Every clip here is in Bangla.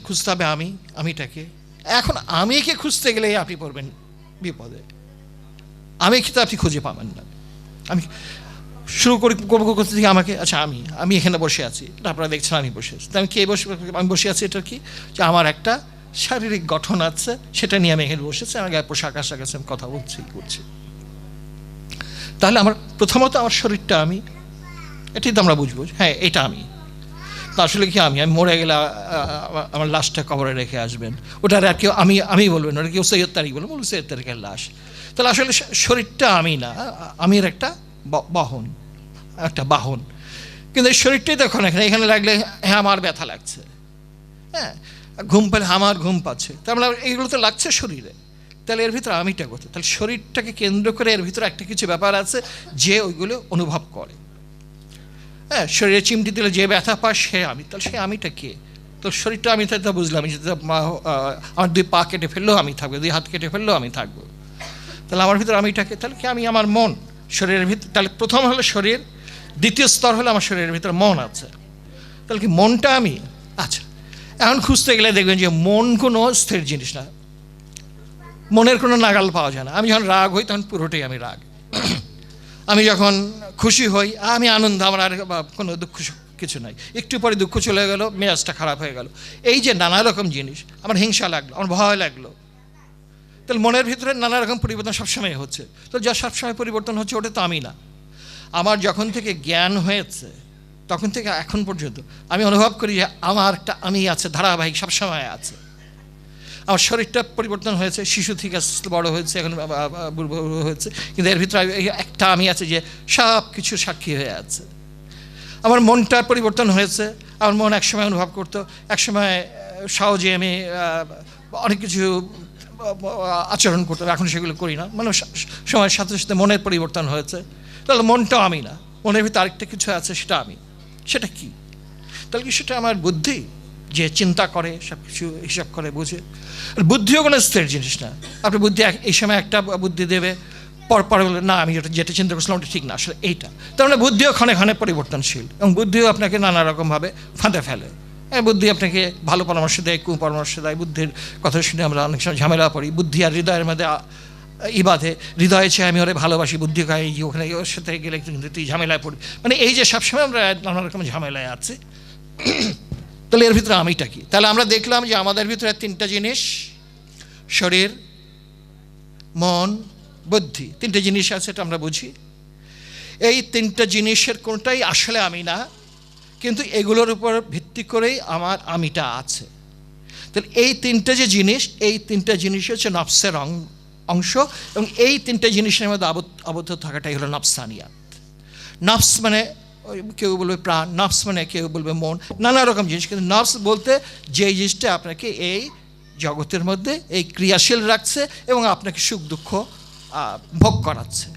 খুঁজতে হবে আমিটাকে। এখন আমিকে খুঁজতে গেলে আপনি পড়বেন বিপদে। আমি কিন্তু আপনি খুঁজে পাবেন না। আমি শুরু করতে থেকে আমাকে, আচ্ছা আমি এখানে বসে আছি, আপনারা দেখছেন আমি বসে আছি, আমি আমি বসে আছি, এটা কি যে আমার একটা শারীরিক গঠন আছে, সেটা নিয়ে আমি এখানে বসেছি, আমার গায়ে পোশাক আশাক আছে, আমি কথা বলছি করছি। তাহলে আমার প্রথমত আমার শরীরটা আমি, এটাই তো আমরা বুঝবো, হ্যাঁ এটা আমি। তা আসলে কি আমি মরে গেলে আমার লাশটা কবরে রেখে আসবেন, ওটা আর কেউ আমি বলবেন, ওটা কেউ সৈয়দ তারিক বলবেন, বলুন সৈয়দ তারিকের লাশ। তাহলে আসলে শরীরটা আমি না, আমির একটা বাহন। কিন্তু এই শরীরটাই দেখুন এখানে লাগলে হ্যাঁ আমার ব্যথা লাগছে, হ্যাঁ ঘুম পেলে আমার ঘুম পাচ্ছে, তার মানে এইগুলো তো লাগছে শরীরে। তাহলে এর ভিতরে আমিটা করতে, তাহলে শরীরটাকে কেন্দ্র করে এর ভিতরে একটা কিছু ব্যাপার আছে যে ওইগুলো অনুভব করে। হ্যাঁ, শরীরে চিমটি দিলে যে ব্যথা পায় সে আমি, তাহলে সে আমিটা কে? তো শরীরটা আমি তো বুঝলাম, যে আমার 2 পা কেটে ফেললেও আমি থাকবো, 2 হাত কেটে ফেললেও আমি থাকবো। তাহলে আমার ভিতরে আমিটাকে, তাহলে কি আমি আমার মন শরীরের ভিতরে, তাহলে প্রথম হলো শরীর, দ্বিতীয় স্তর হলো আমার শরীরের ভিতরে মন আছে। তাহলে কি মনটা আমি? আচ্ছা, এখন খুঁজতে গেলে দেখবেন যে মন কোনো স্থির জিনিস না, মনের কোনো নাগাল পাওয়া যায় না। আমি যখন রাগ হই তখন পুরোটাই আমি রাগ, আমি যখন খুশি হই আমি আনন্দ, আমার আর কোনো দুঃখ কিছু নাই। একটু পরে দুঃখ চলে গেল, মেজাজটা খারাপ হয়ে গেল। এই যে নানা রকম জিনিস, আমার হিংসা লাগলো, আমার ভয় লাগলো, তাহলে মনের ভিতরে নানা রকম পরিবর্তন সবসময় হচ্ছে। তো যা সবসময় পরিবর্তন হচ্ছে ওটা তো আমি না। আমার যখন থেকে জ্ঞান হয়েছে তখন থেকে এখন পর্যন্ত আমি অনুভব করি যে আমার একটা আমি আছে, ধারাবাহিক সবসময় আছে। আমার শরীরটা পরিবর্তন হয়েছে, শিশু থেকে বড় হয়েছে, এখন বুড়ো হয়েছে, কিন্তু এর ভিতরে একটা আমি আছে যে সব কিছু সাক্ষী হয়ে আছে। আমার মনটার পরিবর্তন হয়েছে, আমার মন একসময় অনুভব করতো, একসময় সহজে আমি অনেক কিছু আচরণ করতাম, এখন সেগুলো করি না, মানে সময়ের সাথে সাথে মনের পরিবর্তন হয়েছে। তাহলে মনটাও আমি না, মনের ভিতরে আরেকটা কিছু আছে, সেটা আমি। সেটা কি? তাহলে কি সেটা আমার বুদ্ধি, যে চিন্তা করে, সব কিছু হিসাব করে বুঝে? বুদ্ধিও কোনো স্থির জিনিস না। আপনার বুদ্ধি এই সময় একটা বুদ্ধি দেবে, পরে বলে না আমি যেটা চিন্তা করছিলাম ওটা ঠিক না, আসলে এইটা। তার মানে বুদ্ধিও ক্ষণে ক্ষণে পরিবর্তনশীল, এবং বুদ্ধিও আপনাকে নানা রকমভাবে ফাঁদে ফেলে। বুদ্ধি আপনাকে ভালো পরামর্শ দেয়, কুপরামর্শ দেয়। বুদ্ধির কথা শুনে আমরা অনেক সময় ঝামেলা পড়ি। বুদ্ধি আর হৃদয়ের মধ্যে বাধে, হৃদয়ে চেয়ে আমি ওরে ভালোবাসি, বুদ্ধি খাই ওখানে ওর সাথে গেলে কিন্তু তুই ঝামেলায় পড়বি, মানে এই যে সবসময় আমরা নানা রকম ঝামেলায় আছি। তাহলে এর ভিতরে আমিটা কি? তাহলে আমরা দেখলাম যে আমাদের ভিতরে 3টা জিনিস, শরীর, মন, বুদ্ধি, 3টে জিনিস আছে, এটা আমরা বুঝি। এই 3টা জিনিসের কোনটাই আসলে আমি না, কিন্তু এগুলোর উপর ভিত্তি করেই আমার আমিটা আছে। তাহলে এই 3টে যে জিনিস, এই 3টে জিনিস হচ্ছে নফসের অংশ, এবং এই 3টে জিনিসের মধ্যে আবদ্ধ থাকাটাই হলো নফসানিয়াত। নফস মানে কেউ বলবে প্রাণ, নফস মানে কেউ বলবে মন, নানা রকম জিনিস। কিন্তু নফস বলতে যে জিনিসটা আপনাকে এই জগতের মধ্যে এই ক্রিয়াশীল রাখছে এবং আপনাকে সুখ দুঃখ ভোগ করাচ্ছে।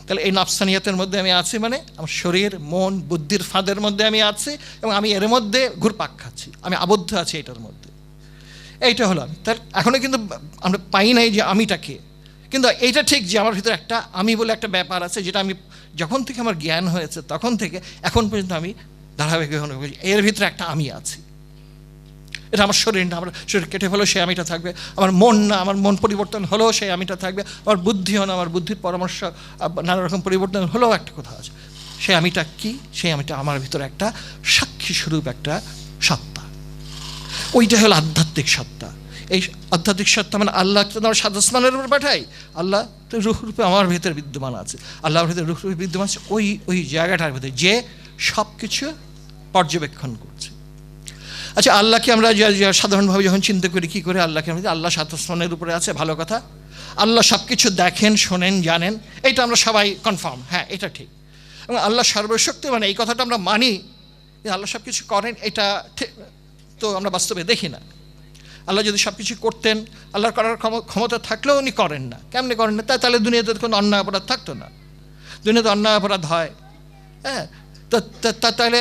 তাহলে এই নফসানিয়াতের মধ্যে আমি আছি, মানে আমার শরীর, মন, বুদ্ধির ফাঁদের মধ্যে আমি আছি, এবং আমি এর মধ্যে ঘুরপাক খাচ্ছি, আমি আবদ্ধ আছি এটার মধ্যে। এইটা হলো আমি। তার এখনও কিন্তু আমরা পাই নাই যে আমিটাকে, কিন্তু এইটা ঠিক যে আমার ভিতরে একটা আমি বলে একটা ব্যাপার আছে, যেটা আমি যখন থেকে আমার জ্ঞান হয়েছে তখন থেকে এখন পর্যন্ত আমি ধারাবাহিক অনুভব করছি, এর ভিতরে একটা আমি আছি। এটা আমার শরীর না, আমার শরীর কেটে ফেলেও সেই আমিটা থাকবে। আমার মন না, আমার মন পরিবর্তন হলেও সেই আমিটা থাকবে। আমার বুদ্ধিও না, আমার বুদ্ধির পরামর্শ নানা রকম পরিবর্তন হলেও একটা কথা আছে। সেই আমিটা কি? সেই আমিটা আমার ভিতরে একটা সাক্ষী স্বরূপ একটা সত্তা, ওইটা হলো আধ্যাত্মিক সত্তা। এই আধ্যাত্মিক সত্তা মানে আল্লাহ তো আমার সাত আসমানের উপর পাঠাই, আল্লাহ তো রূহ রূপে আমার ভিতরে বিদ্যমান আছে। আল্লাহর ভিতরে রূহ রূপে বিদ্যমান আছে ওই জায়গাটার ভিতরে, যে সব কিছু পর্যবেক্ষণ করছে। আচ্ছা, আল্লাহকে আমরা সাধারণভাবে যখন চিন্তা করি, কী করে আল্লাহকে আমরা, আল্লাহ সাত আসমানের উপরে আছে, ভালো কথা। আল্লাহ সব কিছু দেখেন, শোনেন, জানেন, এটা আমরা সবাই কনফার্ম, হ্যাঁ এটা ঠিক। এবং আল্লাহ সর্বশক্তি, মানে এই কথাটা আমরা মানি যে আল্লাহ সব কিছু করেন, এটা ঠিক তো আমরা বাস্তবে দেখি না। আল্লাহ যদি সব কিছু করতেন, আল্লাহর করার ক্ষমতা থাকলেও উনি করেন না। কেমনি করেন না? তাহলে দুনিয়াতে কোনো অন্যায় অপরাধ থাকতো না। দুনিয়াতে অন্যায় অপরাধ হয়, হ্যাঁ, তাহলে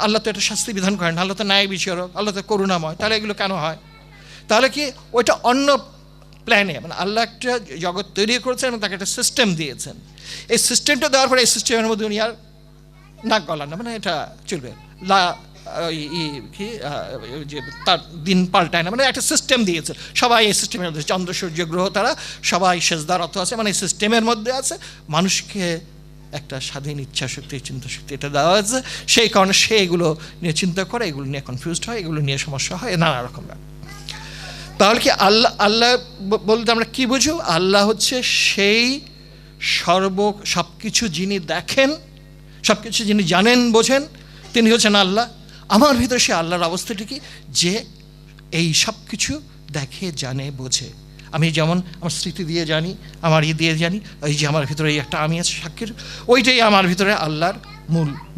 আল্লাহ তো এটা শাস্তি বিধান করেন, আল্লাহ তো ন্যায় বিচারক, আল্লাহ তো করুণাময়, তাহলে এগুলো কেন হয়? তাহলে কি ওইটা অন্য প্ল্যানে, মানে আল্লাহ একটা জগৎ তৈরি করেছেন এবং তাকে একটা সিস্টেম দিয়েছেন। এই সিস্টেমটা দেওয়ার পরে এই সিস্টেমের মধ্যে উনি আর নাক গলান না, মানে এটা চলবে, কি যে তার দিন পাল্টায় না, মানে একটা সিস্টেম দিয়েছে, সবাই এই সিস্টেমের মধ্যে, চন্দ্র সূর্য গ্রহ তারা সবাই সেজদারত আছে, মানে সিস্টেমের মধ্যে আছে। মানুষকে একটা স্বাধীন ইচ্ছা শক্তি, চিন্তা শক্তি এটা দেওয়া আছে, সেই কারণে সে এগুলো নিয়ে চিন্তা করে, এগুলো নিয়ে কনফিউজড হয়, এগুলো নিয়ে সমস্যা হয়, নানা রকম। তাহলে কি আল্লাহ বলতে আমরা কি বুঝো? আল্লাহ হচ্ছে সেই সব কিছু যিনি দেখেন, সব কিছু যিনি জানেন বোঝেন, তিনি হচ্ছেন আল্লাহ। আমার ভিতরে সে আল্লাহর অবস্থাটি কি, যে এই সব কিছু দেখে, জানে, বোঝে। আমি যেমন আমার স্মৃতি দিয়ে জানি, আমার দিয়ে জানি, এই যে আমার ভিতরে এই একটা আমি আছে সাক্ষীর, ওইটাই আমার ভিতরে আল্লাহর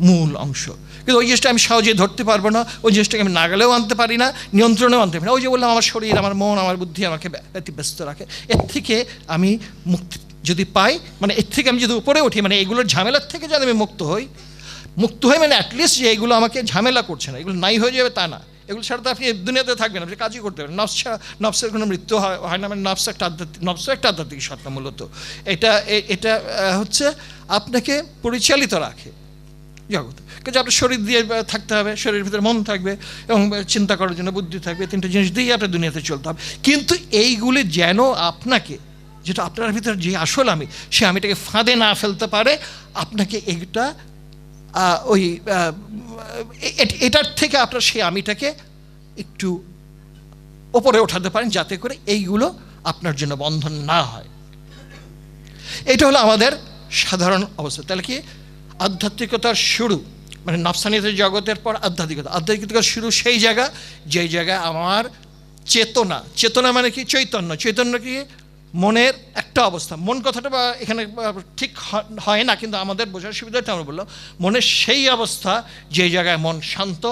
মূল অংশ। কিন্তু ওই জিনিসটা আমি সহজে ধরতে পারবো না, ওই জিনিসটাকে আমি নাগালেও আনতে পারি না, নিয়ন্ত্রণেও আনতে পারি না। ওই যে বললাম, আমার শরীর, আমার মন, আমার বুদ্ধি আমাকে ব্যতিব্যস্ত রাখে। এর থেকে আমি মুক্তি যদি পাই, মানে এর থেকে আমি যদি উপরে উঠি, মানে এগুলোর ঝামেলার থেকে যদি আমি মুক্ত হই মানে অ্যাটলিস্ট যে এগুলো আমাকে ঝামেলা করছে না, এগুলো নাই হয়ে যাবে তা না। এগুলো ছাড়া তো আপনি দুনিয়াতে থাকবেন, আপনি কাজই করতে পারেন। নফসের কোনো মৃত্যু হয় না, মানে নফস একটা আধ্যাত্মিক সত্তা মূলত। এটা হচ্ছে আপনাকে পরিচালিত রাখে জগৎ। কিন্তু আপনার শরীর দিয়ে থাকতে হবে, শরীরের ভিতরে মন থাকবে এবং চিন্তা করার জন্য বুদ্ধি থাকবে, তিনটে জিনিস দিয়েই আপনার দুনিয়াতে চলতে হবে। কিন্তু এইগুলি যেন আপনাকে, যেটা আপনার ভিতরে যে আসল আমি, সে আমিটাকে ফাঁদে না ফেলতে পারে, আপনাকে এটা এটার থেকে আপনার সেই আমিটাকে একটু ওপরে ওঠাতে পারেন, যাতে করে এইগুলো আপনার জন্য বন্ধন না হয়। এটা হলো আমাদের সাধারণ অবস্থা। তাহলে কি আধ্যাত্মিকতার শুরু, মানে নফসানিয়তের জগতের পর আধ্যাত্মিকতার শুরু সেই জায়গা, যেই জায়গায় আমার চেতনা মানে কি চৈতন্য কি মনের একটা অবস্থা। মন কথাটা বা এখানে ঠিক হয় না, কিন্তু আমাদের বোঝার সুবিধাটা আমরা বললাম, মনের সেই অবস্থা যে জায়গায় মন শান্ত,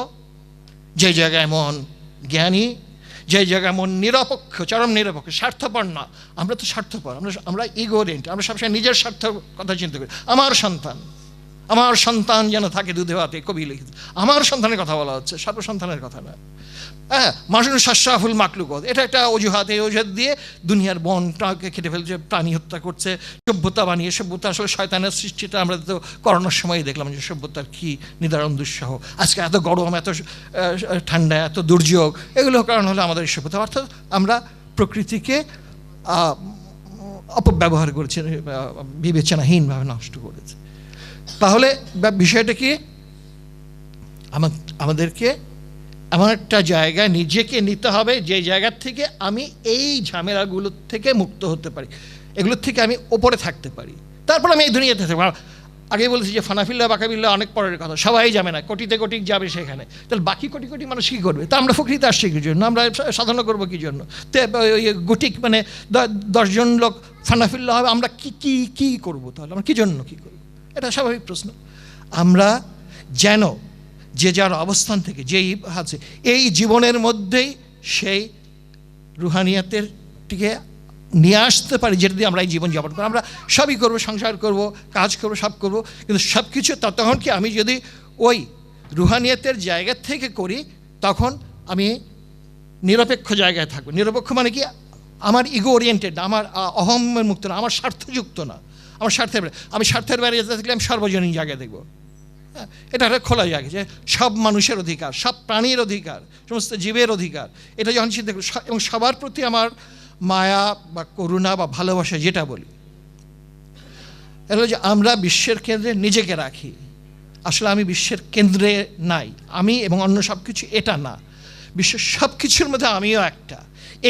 যে জায়গায় মন জ্ঞানী, যে জায়গায় মন নিরপেক্ষ, চরম নিরপেক্ষ, স্বার্থপর না। আমরা তো স্বার্থপর, আমরা ইগোরেন্ট, আমরা সবসময় নিজের স্বার্থ কথা চিন্তা করি। আমার সন্তান যেন থাকে দুধে ভাতে, কবি লিখিত। আমার সন্তানের কথা বলা হচ্ছে, সর্বসন্তানের কথা না। হ্যাঁ, মানুষ শাসরাফুল মাকলুক, এটা একটা অজুহাত। এই অজুহাত দিয়ে দুনিয়ার বনটাকে খেটে ফেলছে, প্রাণী হত্যা করছে, সভ্যতা বানিয়ে। সভ্যতা আসলে শয়তানের সৃষ্টিটা আমরা তো করোনার সময় দেখলাম যে সভ্যতার কী নিদারুণ দুঃসহ। আজকে এত গরম, এত ঠান্ডা, এত দুর্যোগ, এগুলোর কারণ হলো আমাদের এই সভ্যতা। অর্থাৎ আমরা প্রকৃতিকে অপব্যবহার করেছি, বিবেচনাহীনভাবে নষ্ট করেছি। তাহলে বিষয়টা কি, আমাদেরকে এমন একটা জায়গায় নিজেকে নিতে হবে, যে জায়গার থেকে আমি এই ঝামেলাগুলোর থেকে মুক্ত হতে পারি, এগুলোর থেকে আমি ওপরে থাকতে পারি, তারপর আমি এই দুনিয়াতে থাকবো। আগে বলেছি যে ফানাফিল্লা বাকাবিল্লা অনেক পরের কথা, সবাই যাবে না, কোটিতে কোটি যাবে সেখানে। তাহলে বাকি কোটি মানুষ কী করবে? তা আমরা ফকরিতে আসছি কী জন্য, আমরা সাধনা করবো কী জন্য? গুটিক মানে 10 জন লোক ফানাফিল্লা হবে, আমরা কি করবো? তাহলে আমরা কী জন্য কী করবো? এটা স্বাভাবিক প্রশ্ন। আমরা যেন যে যার অবস্থান থেকে যেই আছে এই জীবনের মধ্যেই সেই রুহানিয়াতের টিকে নিয়ে আসতে পারি, যেটা দিয়ে আমরা এই জীবন যাপন করবো। আমরা সবই করবো, সংসার করব, কাজ করবো, সব করবো, কিন্তু সব কিছু তখন কি আমি যদি ওই রুহানিয়াতের জায়গা থেকে করি, তখন আমি নিরপেক্ষ জায়গায় থাকবো। নিরপেক্ষ মানে কি, আমার ইগো ওরিয়েন্টেড না, আমার অহমের মুক্ত না, আমার স্বার্থযুক্ত না, আমার আমি স্বার্থের বাইরে যেতে থাকলে আমি সর্বজনীন জায়গায় দেখবো। এটা একটা খোলা জায়গা, যে সব মানুষের অধিকার, সব প্রাণীর অধিকার, সমস্ত জীবের অধিকার, এটা যখন চিন্তা করি, এবং সবার প্রতি আমার মায়া বা করুণা বা ভালোবাসা যেটা বলি, এটা যে আমরা বিশ্বের কেন্দ্রে নিজেকে রাখি। আসলে আমি বিশ্বের কেন্দ্রে নাই, আমি এবং অন্য সব কিছু এটা না, বিশ্বের সব কিছুর মধ্যে আমিও একটা।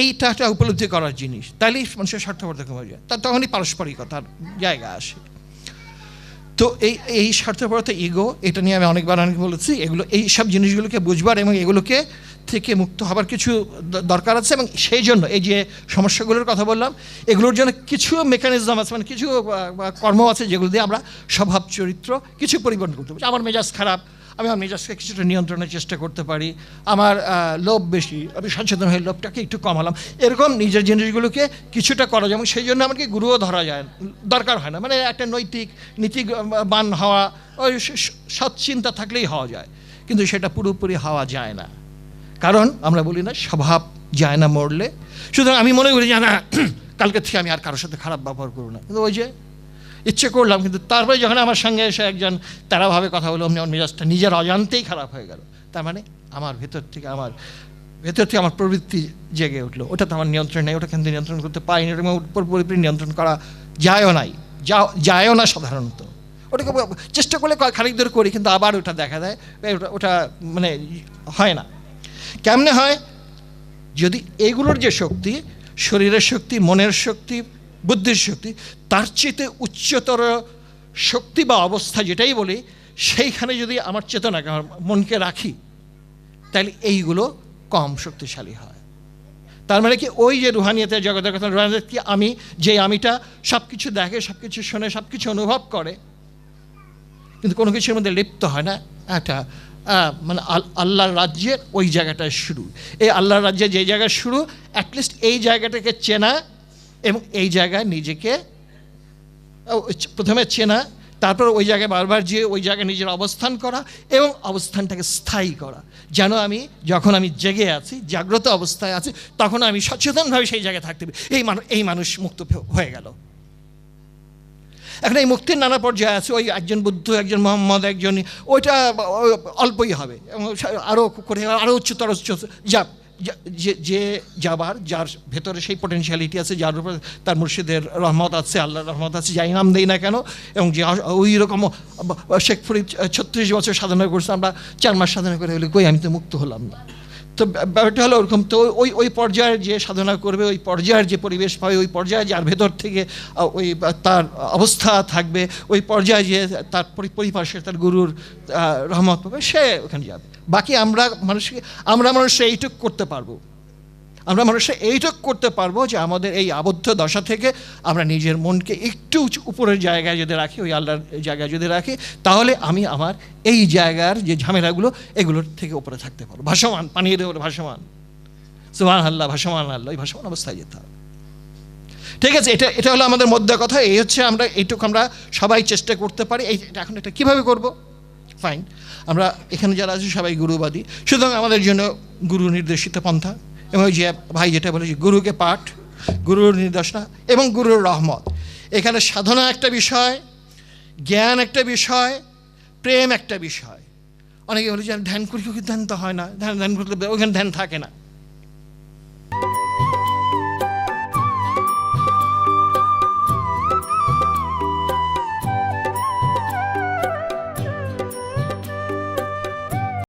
এইটা একটা উপলব্ধি করার জিনিস, তাইলেই মানুষের স্বার্থপরতা কমে যায়, তার তখনই পারস্পরিকতার জায়গা আসে। তো এই স্বার্থপরতা, ইগো, এটা নিয়ে আমি অনেক বলেছি। এই সব জিনিসগুলোকে বুঝবার এবং এগুলোকে থেকে মুক্ত হবার কিছু দরকার আছে, এবং সেই জন্য এই যে সমস্যাগুলোর কথা বললাম, এগুলোর জন্য কিছু মেকানিজম আছে, মানে কিছু কর্ম আছে, যেগুলো দিয়ে আমরা স্বভাব চরিত্র কিছু পরিবর্তন করতে পারি। আমার মেজাজ খারাপ, আমি আমার মেজাজকে কিছুটা নিয়ন্ত্রণের চেষ্টা করতে পারি। আমার লোভ বেশি, আমি সচেতন হয়ে লোভটাকে একটু কমালাম। এরকম নিজের জিনিসগুলোকে কিছুটা করা যায়, এবং সেই জন্য আমাকে গুরুও ধরা যায়, দরকার হয় না। মানে একটা নৈতিক নীতিবান হওয়া, ওই সৎচিন্তা থাকলেই হওয়া যায়, কিন্তু সেটা পুরোপুরি হওয়া যায় না। কারণ আমরা বলি না, স্বভাব যায় না মরলে। সুতরাং আমি মনে করি যে না, কালকে থেকে আমি আর কারোর সাথে খারাপ ব্যবহার করবো না, কিন্তু ওই যে ইচ্ছে করলাম, কিন্তু তারপরে যখন আমার সঙ্গে এসে একজন তারাভাবে কথা বললো, অমনি আমার মেজাজটা নিজের অজান্তেই খারাপ হয়ে গেল। তার মানে আমার ভেতর থেকে আমার প্রবৃত্তি জেগে উঠলো, ওটা তো আমার নিয়ন্ত্রণ নেই, ওটা কিন্তু নিয়ন্ত্রণ করতে পারিনি, ওটা পুরোপুরি নিয়ন্ত্রণ করা যায়ও না সাধারণত। ওটাকে চেষ্টা করলে খানিক দূর করি, কিন্তু আবার ওটা দেখা দেয়, ওটা মানে হয় না। কেমনে হয়? যদি এইগুলোর যে শক্তি, শরীরের শক্তি, মনের শক্তি, বুদ্ধির শক্তি, তার চেয়ে উচ্চতর শক্তি বা অবস্থা যেটাই বলি, সেইখানে যদি আমার চেতনাকে, আমার মনকে রাখি, তাহলে এইগুলো কম শক্তিশালী হয়। তার মানে কি, ওই যে রুহানিয়তের জগতের কথা, রুহানিয়ত কি, আমি যে আমিটা সব কিছু দেখে, সব কিছু শোনে, সব কিছু অনুভব করে, কিন্তু কোনো কিছুর মধ্যে লিপ্ত হয় না, একটা মানে আল্লাহর রাজ্যের ওই জায়গাটায় শুরু। এই আল্লাহর রাজ্যে যে জায়গায় শুরু, অ্যাটলিস্ট এই জায়গাটাকে চেনা এবং এই জায়গায় নিজেকে প্রথমে চেনা, তারপর ওই জায়গায় বারবার যেয়ে ওই জায়গায় নিজের অবস্থান করা এবং অবস্থানটাকে স্থায়ী করা, যেন আমি যখন আমি জেগে আছি, জাগ্রত অবস্থায় আছি, তখন আমি সচেতনভাবে সেই জায়গায় থাকতে পারি। এই মানুষ মুক্ত হয়ে গেল। এখন এই মুক্তির নানা পর্যায়ে আছে। ওই একজন বুদ্ধ, একজন মোহাম্মদ, একজন, ওইটা অল্পই হবে, এবং আরও করে আরও উচ্চতর যে যার ভেতরে সেই পটেনশিয়ালিটি আছে, যার উপরে তার মুর্শিদের রহমত আছে, আল্লাহর রহমত আছে, যাই নাম দেই না কেন, এবং যে ওই রকম শেখ ফরিদ 36 বছর সাধনা করছে, আমরা 4 মাস সাধনা করে হলে কই আমি তো মুক্ত হলাম না। তো ব্যাপারটা হলো ওরকম। তো ওই পর্যায়ের যে সাধনা করবে, ওই পর্যায়ের যে পরিবেশ পাবে, ওই পর্যায়ে যার ভেতর থেকে ওই তার অবস্থা থাকবে, ওই পর্যায়ে যে তার পরিপার্শ্বে তার গুরুর রহমত পাবে, সে ওখানে যাবে। বাকি আমরা মানুষে এইটুক করতে পারবো, যে আমাদের এই আবদ্ধ দশা থেকে আমরা নিজের মনকে একটু উপরের জায়গায় যদি রাখি, ওই আল্লাহর জায়গায় যদি রাখি, তাহলে আমি আমার এই জায়গার যে ঝামেলাগুলো, এগুলোর থেকে উপরে থাকতে পারবো, ভাসমান, পানির উপরে ভাসমান, সুবহানাল্লাহ, ভাসমান আল্লাহ, এই ভাসমান অবস্থায় যেতে হবে। ঠিক আছে, এটা হলো আমাদের মধ্যে কথা। এই হচ্ছে এইটুকু আমরা সবাই চেষ্টা করতে পারি। এখন এটা কীভাবে করব? ফাইন, আমরা এখানে যারা আছি সবাই গুরুবাদী, সুতরাং আমাদের জন্য গুরু নির্দেশিত পন্থা, এবং যে ভাই যেটা বলেছি, গুরুকে পাঠ, গুরুর নির্দেশনা এবং গুরুর রহমত। এখানে সাধনা একটা বিষয়, জ্ঞান একটা বিষয়, প্রেম একটা বিষয়। অনেকে বলে যে ধ্যান করি, ধ্যান তো হয় না, ধ্যান করলে ওখানে ধ্যান থাকে না।